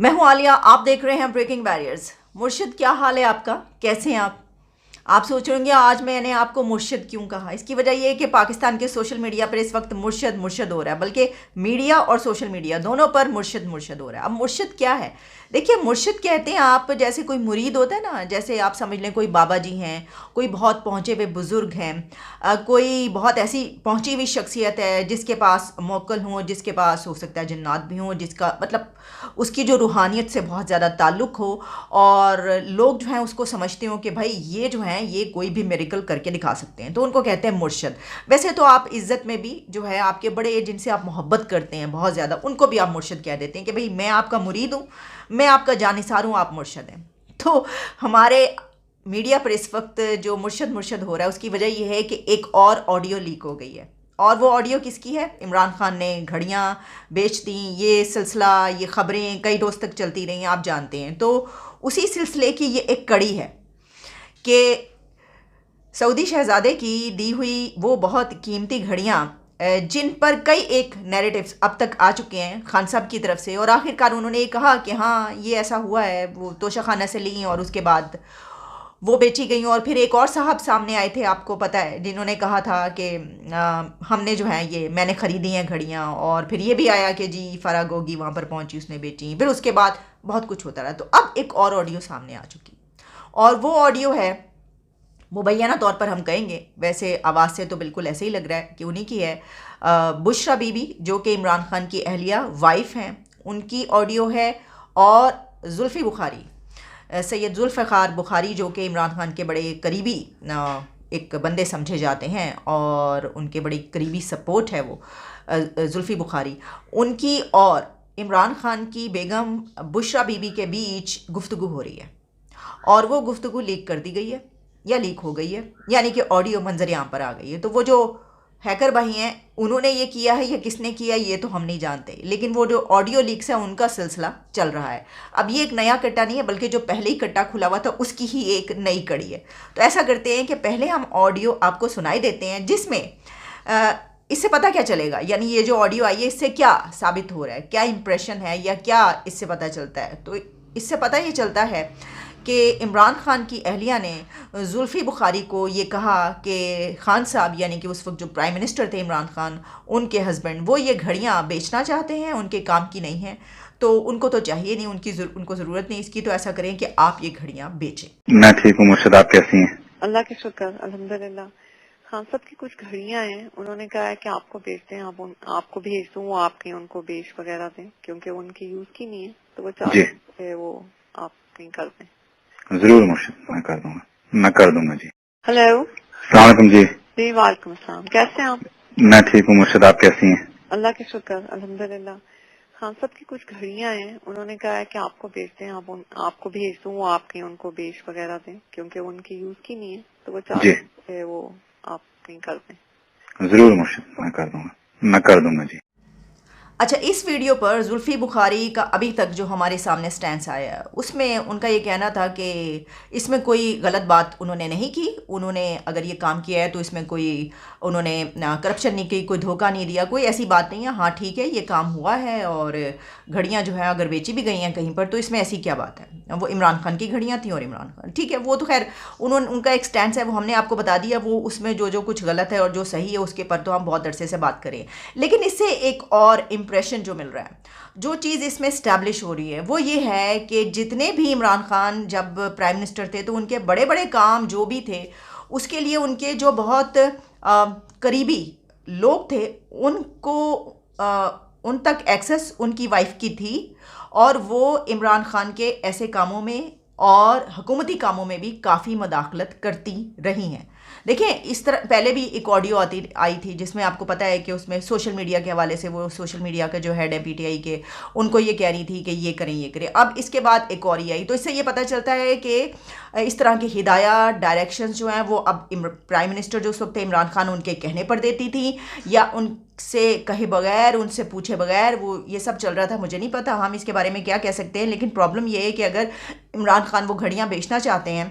मैं हूं आलिया। आप देख रहे हैं ब्रेकिंग बैरियर्स। मुर्शिद, क्या हाल है आपका? कैसे हैं आप सोच रहे होंगे आज मैंने आपको मुर्शिद क्यों कहा। इसकी वजह यह है कि पाकिस्तान के सोशल मीडिया पर इस वक्त मुर्शिद मुर्शिद हो रहा है, बल्कि मीडिया और सोशल मीडिया दोनों पर मुर्शिद मुर्शिद हो रहा है। अब मुर्शिद क्या है? देखिए, मुर्शिद कहते हैं आप जैसे कोई मुरीद होता है ना, जैसे आप समझ लें कोई बाबा जी हैं, कोई बहुत पहुँचे हुए बुज़ुर्ग हैं, कोई बहुत ऐसी पहुँची हुई शख्सियत है जिसके पास मोक्कल हों, जिसके पास हो सकता है जन्नात भी हों, जिसका मतलब उसकी जो रूहानियत से बहुत ज़्यादा ताल्लुक़ हो, और लोग जो हैं उसको समझते हो कि भाई ये जो हैं ये कोई भी मेरिकल करके दिखा सकते हैं, तो उनको कहते हैं मुर्शद। वैसे तो आप इज़्ज़त में भी जो है आपके बड़े जिनसे आप मोहब्बत करते हैं बहुत ज़्यादा, उनको भी आप मुर्शद कह देते हैं कि भाई मैं आपका मुरीद हूँ, मैं आपका जानिसार हूँ, आप मुर्शद हैं। तो हमारे मीडिया पर इस वक्त जो मुर्शद मुर्शद हो रहा है उसकी वजह यह है कि एक और ऑडियो लीक हो गई है। और वो ऑडियो किसकी है? इमरान खान ने घड़ियाँ बेच दी, ये सिलसिला, ये ख़बरें कई रोज़ तक चलती रही, आप जानते हैं। तो उसी सिलसिले की ये एक कड़ी है कि सऊदी शहज़ादे की दी हुई वो बहुत कीमती घड़ियाँ, जिन पर कई एक नैरेटिव्स अब तक आ चुके हैं खान साहब की तरफ से, और आखिरकार उन्होंने ये कहा कि हाँ ये ऐसा हुआ है, वो तोशा खाना से ली और उसके बाद वो बेची गई। और फिर एक और साहब सामने आए थे, आपको पता है, जिन्होंने कहा था कि हमने जो है ये मैंने ख़रीदी हैं घड़ियाँ, और फिर ये भी आया कि जी फरा गोगी वहाँ पर पहुँची, उसने बेची। फिर उसके बाद बहुत कुछ होता रहा। तो अब एक और ऑडियो सामने आ चुकी, और वो ऑडियो है, मुबैना तौर पर हम कहेंगे, वैसे आवाज़ से तो बिल्कुल ऐसे ही लग रहा है कि उन्हीं की है, बुशरा बीबी जो कि इमरान खान की अहलिया वाइफ हैं, उनकी ऑडियो है। और जुल्फ़ी बुखारी, सैयद जुल्फ़िकार बुखारी जो कि इमरान खान के बड़े करीबी एक बंदे समझे जाते हैं और उनके बड़ी करीबी सपोर्ट है वो, जुल्फ़ी बुखारी, उनकी और इमरान खान की बेगम बुशरा बीबी के बीच गुफ्तगू हो रही है, और वो गुफ्तगू लीक कर दी गई है या लीक हो गई है, यानी कि ऑडियो मंजर आम पर आ गई है। तो वो जो हैकर भाई हैं उन्होंने ये किया है या किसने किया ये तो हम नहीं जानते, लेकिन वो जो ऑडियो लीक्स है उनका सिलसिला चल रहा है। अब ये एक नया कट्टा नहीं है, बल्कि जो पहले ही कट्टा खुला हुआ था उसकी ही एक नई कड़ी है। तो ऐसा करते हैं कि पहले हम ऑडियो आपको सुनाई देते हैं, जिसमें इससे पता क्या चलेगा, यानी ये जो ऑडियो आई है इससे क्या साबित हो रहा है, क्या इंप्रेशन है या क्या इससे पता चलता है। तो इससे पता ये चलता है कि इमरान खान की अहलिया ने जुल्फ़ी बुखारी को ये कहा कि खान साहब, यानी कि उस वक्त जो प्राइम मिनिस्टर थे इमरान खान, उनके हस्बैंड, वो ये घड़ियाँ बेचना चाहते हैं, उनके काम की नहीं हैं, तो उनको तो चाहिए नहीं, उनको ज़रूरत नहीं इसकी, तो ऐसा करें कि आप ये घड़ियाँ बेचें। मैं ठीक हूँ मुर्शद, आप कैसी हैं? अल्लाह के शुक्र, अल्हम्दुलिल्लाह। खान साहब की कुछ घड़ियां हैं, उन्होंने कहा है कि आपको बेचते हैं, आपको भेज दूं, वो आपके उनको बेच वगैरह दें, क्योंकि उनकी यूज की नहीं है, तो वो चाहते हैं वो आप कहीं कर दें। जरूर मुर्शद, मैं कर दूंगा, मैं कर दूंगा जी। हेलो, अस्सलाम वालेकुम जी। जी वालेकुम अस्सलाम, कैसे हैं आप? मैं ठीक हूँ मुर्शद, आप कैसी हैं? अल्लाह के शुक्र, अल्हम्दुलिल्लाह। खान साहब की कुछ घड़ियां हैं, उन्होंने कहा है कि आपको बेचते हैं, आपको भेज दूं, वो आपके उनको बेच वगैरह दें, क्योंकि उनकी यूज की नहीं है, तो वो चाहते हैं वो आप कहीं कर दें। जरूर मुर्शद, मैं कर दूंगा, मैं कर दूंगा जी। अच्छा, इस वीडियो पर जुल्फ़ी बुखारी का अभी तक जो हमारे सामने स्टैंस आया है उसमें उनका ये कहना था कि इसमें कोई गलत बात उन्होंने नहीं की, उन्होंने अगर ये काम किया है तो इसमें कोई उन्होंने करप्शन नहीं की, कोई धोखा नहीं दिया, कोई ऐसी बात नहीं है। हाँ ठीक है, ये काम हुआ है और घड़ियाँ जो है अगर बेची भी गई हैं कहीं पर तो इसमें ऐसी क्या बात है, वो इमरान खान की घड़ियाँ थी और इमरान खान, ठीक है, वो तो खैर उनका एक स्टैंस है, वो हमने आपको बता दिया। वो उसमें जो जो कुछ गलत है और जो सही है उसके पर तो हम बहुत अरसे से बात करें, लेकिन इससे एक और इम्प्रेशन जो मिल रहा है, जो चीज़ इसमें स्टैब्लिश हो रही है वो ये है कि जितने भी इमरान खान जब प्राइम मिनिस्टर थे तो उनके बड़े बड़े काम जो भी थे उसके लिए उनके जो बहुत करीबी लोग थे उनको उन तक एक्सेस उनकी वाइफ की थी, और वो इमरान खान के ऐसे कामों में और हुकूमती कामों में भी काफ़ी मदाखलत करती रही हैं। देखें, इस तरह पहले भी एक ऑडियो आई थी जिसमें आपको पता है कि उसमें सोशल मीडिया के हवाले से वो सोशल मीडिया का जो हेड है पीटीआई के, उनको ये कह रही थी कि ये करें ये करें। अब इसके बाद एक और ही आई, तो इससे ये पता चलता है कि इस तरह की हिदायत डायरेक्शंस जो हैं वो अब प्राइम मिनिस्टर जो उस वक्त इमरान खान उनके कहने पर देती थी, या उनसे कहे बगैर, उनसे पूछे बगैर वो ये सब चल रहा था। मुझे नहीं पता हम इसके बारे में क्या कह सकते हैं, लेकिन प्रॉब्लम ये है कि अगर इमरान खान वो घड़ियाँ बेचना चाहते हैं,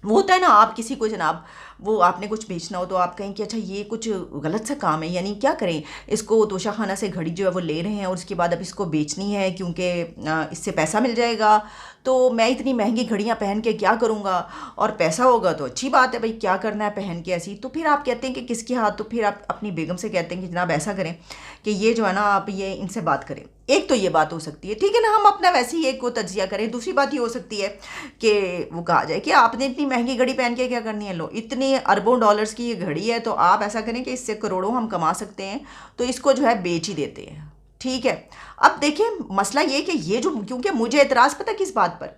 वो होता है ना, आप किसी को जनाब वो आपने कुछ बेचना हो तो आप कहें कि अच्छा ये कुछ गलत सा काम है, यानी क्या करें, इसको तोशाखाना से घड़ी जो है वो ले रहे हैं और उसके बाद अब इसको बेचनी है क्योंकि इससे पैसा मिल जाएगा, तो मैं इतनी महंगी घड़ियाँ पहन के क्या करूँगा, और पैसा होगा तो अच्छी बात है भाई, क्या करना है पहन के ऐसी। तो फिर आप कहते हैं कि किसके हाथ, तो फिर आप अपनी बेगम से कहते हैं कि जनाब ऐसा करें कि ये जो है ना आप ये इनसे बात करें। एक तो ये बात हो सकती है, ठीक है ना, हम अपना वैसे ही एक को तज्जिया करें। दूसरी बात ये हो सकती है कि वो कहा जाए कि आपने इतनी महंगी घड़ी पहन के क्या करनी है, लो इतनी अरबों डॉलर्स की ये घड़ी है, तो आप ऐसा करें कि इससे करोड़ों हम कमा सकते हैं, तो इसको जो है बेच ही देते हैं, ठीक है। अब देखिए मसला ये कि ये जो, क्योंकि मुझे एतराज़ पता किस बात पर,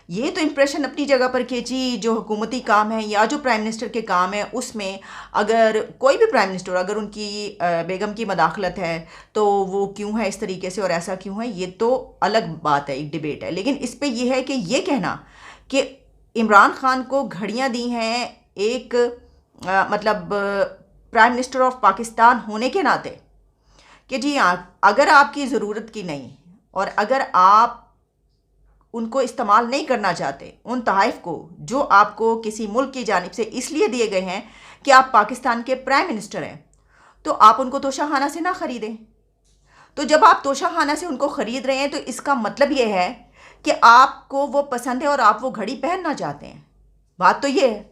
ये तो इम्प्रेशन अपनी जगह पर खींची, जो हुकूमती काम है या जो प्राइम मिनिस्टर के काम है उसमें अगर कोई भी प्राइम मिनिस्टर, अगर उनकी बेगम की मदाखलत है तो वो क्यों है इस तरीके से और ऐसा क्यों है, ये तो अलग बात है, एक डिबेट है। लेकिन इस पे ये है कि ये कहना कि इमरान खान को घड़ियाँ दी हैं एक मतलब प्राइम मिनिस्टर ऑफ पाकिस्तान होने के नाते कि जी हाँ, अगर आपकी ज़रूरत की नहीं और अगर आप उनको इस्तेमाल नहीं करना चाहते, उन तोहफ़ को जो आपको किसी मुल्क की जानिब से इसलिए दिए गए हैं कि आप पाकिस्तान के प्राइम मिनिस्टर हैं, तो आप उनको तोशाखाना से ना ख़रीदें। तो जब आप तोशाखाना से उनको ख़रीद रहे हैं तो इसका मतलब ये है कि आपको वो पसंद है और आप वो घड़ी पहनना चाहते हैं, बात तो ये है।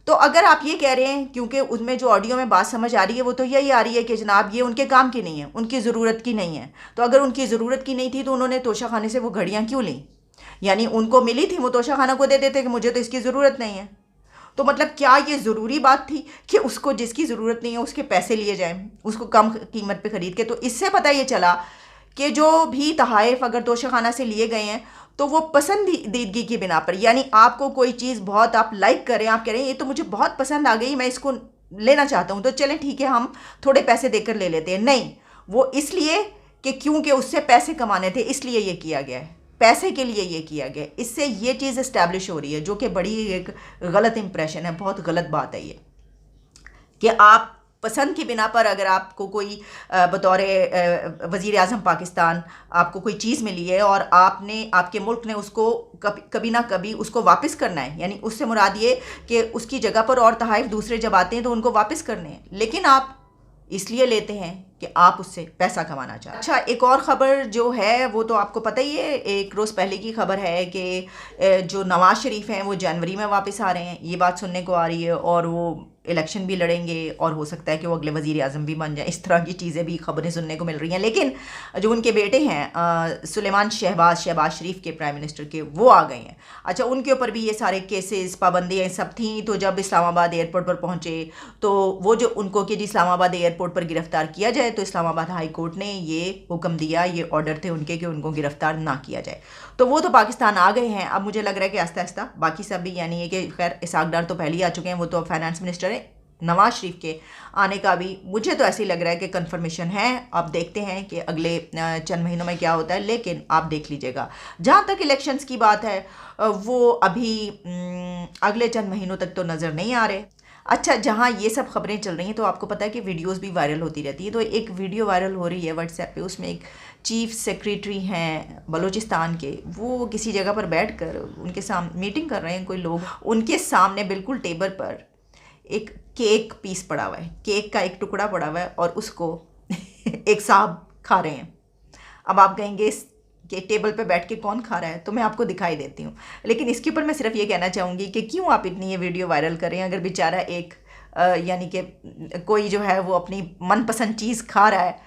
तो अगर आप ये कह रहे हैं, क्योंकि उसमें जो ऑडियो में बात समझ आ रही है वो तो यही आ रही है कि जनाब ये उनके काम की नहीं है, उनकी ज़रूरत की नहीं है, तो अगर उनकी ज़रूरत की नहीं थी तो उन्होंने तोशाखाने से वो घड़ियाँ क्यों लीं? यानी उनको मिली थी, वो तोशाखाना को दे देते कि मुझे तो इसकी ज़रूरत नहीं है। तो मतलब क्या ये ज़रूरी बात थी कि उसको जिसकी ज़रूरत नहीं है उसके पैसे लिए जाएं, उसको कम कीमत पे ख़रीद के? तो इससे पता ये चला कि जो भी तोहफ़ अगर तोशाखाना से लिए गए हैं तो वो पसंदीदगी की बिना पर, यानी आपको कोई चीज़ बहुत आप लाइक करें, आप कह रहे हैं ये तो मुझे बहुत पसंद आ गई, मैं इसको लेना चाहता हूँ, तो चलें ठीक है हम थोड़े पैसे देकर ले लेते हैं। नहीं, वो इसलिए कि क्योंकि उससे पैसे कमाने थे, इसलिए ये किया गया है, पैसे के लिए ये किया गया। इससे ये चीज़ इस्टेब्लिश हो रही है, जो कि बड़ी एक गलत इंप्रेशन है, बहुत गलत बात है ये, कि आप पसंद की बिना पर अगर आपको कोई बतौर वज़ीर आज़म पाकिस्तान आपको कोई चीज़ मिली है और आपने, आपके मुल्क ने उसको कभी ना कभी उसको वापस करना है, यानी उससे मुराद ये कि उसकी जगह पर और तोहफ़ दूसरे जब आते हैं तो उनको वापस करने हैं, लेकिन आप इसलिए लेते हैं कि आप उससे पैसा कमाना चाहते हैं। अच्छा, एक और ख़बर जो है वो तो आपको पता ही है, एक रोज़ पहले की खबर है कि जो नवाज़ शरीफ हैं वो जनवरी में वापस आ रहे हैं, ये बात सुनने को आ रही है, और वो इलेक्शन भी लड़ेंगे और हो सकता है कि वो अगले वज़ीर आज़म भी बन जाए, इस तरह की चीज़ें भी खबरें सुनने को मिल रही हैं। लेकिन जो उनके बेटे हैं सुलेमान शहबाज शरीफ के प्राइम मिनिस्टर के, वो आ गए हैं। अच्छा, उनके ऊपर भी ये सारे केसेस, पाबंदियाँ सब थी, तो जब इस्लामाबाद एयरपोर्ट पर पहुँचे तो वो जो उनको कि जी इस्लामाबाद एयरपोर्ट पर गिरफ़्तार किया जाए, तो इस्लामाबाद हाई कोर्ट ने ये हुक्म दिया, ये ऑर्डर थे उनके कि उनको गिरफ़्तार ना किया जाए। तो वो तो पाकिस्तान आ गए हैं। अब मुझे लग रहा है कि आहिस्ता आहिस्ता बाकी सब भी, यानी कि खैर इसहाक डार तो पहले ही आ चुके हैं, वो तो फाइनेंस मिनिस्टर है, नवाज़ शरीफ के आने का भी मुझे तो ऐसे ही लग रहा है कि कन्फर्मेशन है। अब देखते हैं कि अगले चंद महीनों में क्या होता है, लेकिन आप देख लीजिएगा जहाँ तक इलेक्शंस की बात है वो अभी अगले चंद महीनों तक तो नज़र नहीं आ रहे। अच्छा, जहाँ ये सब खबरें चल रही हैं तो आपको पता है कि वीडियोस भी वायरल होती रहती है। तो एक वीडियो वायरल हो रही है व्हाट्सएप पे, उसमें एक चीफ सेक्रेटरी हैं बलूचिस्तान के, वो किसी जगह पर बैठकर उनके सामने मीटिंग कर रहे हैं कोई लोग, उनके सामने बिल्कुल टेबल पर एक केक पीस पड़ा हुआ है, केक का एक टुकड़ा पड़ा हुआ है और उसको एक साहब खा रहे हैं। अब आप कहेंगे कि टेबल पे बैठ के कौन खा रहा है, तो मैं आपको दिखाई देती हूँ, लेकिन इसके ऊपर मैं सिर्फ ये कहना चाहूँगी कि क्यों आप इतनी ये वीडियो वायरल कर रहे हैं। अगर बेचारा एक यानी कि कोई जो है वो अपनी मनपसंद चीज़ खा रहा है,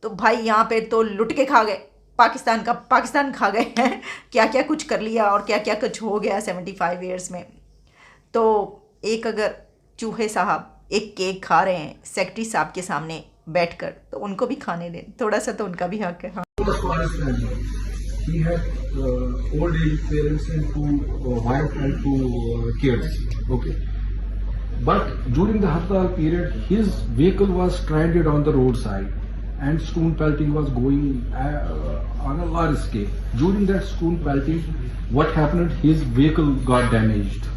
तो भाई यहाँ पे तो लुट के खा गए, पाकिस्तान खा गए हैं, क्या क्या कुछ कर लिया और क्या क्या कुछ हो गया 75 ईयर्स में। तो एक अगर चूहे साहब एक केक खा रहे हैं सेक्रेटरी साहब के सामने बैठकर, तो उनको भी खाने दें, थोड़ा सा तो उनका भी हक है। हाँ। He had old age parents and two wife and two kids. Okay. But during the Hartal period, his vehicle was stranded on the roadside and stone pelting was going on a large scale. During that stone pelting, what happened? His vehicle got damaged.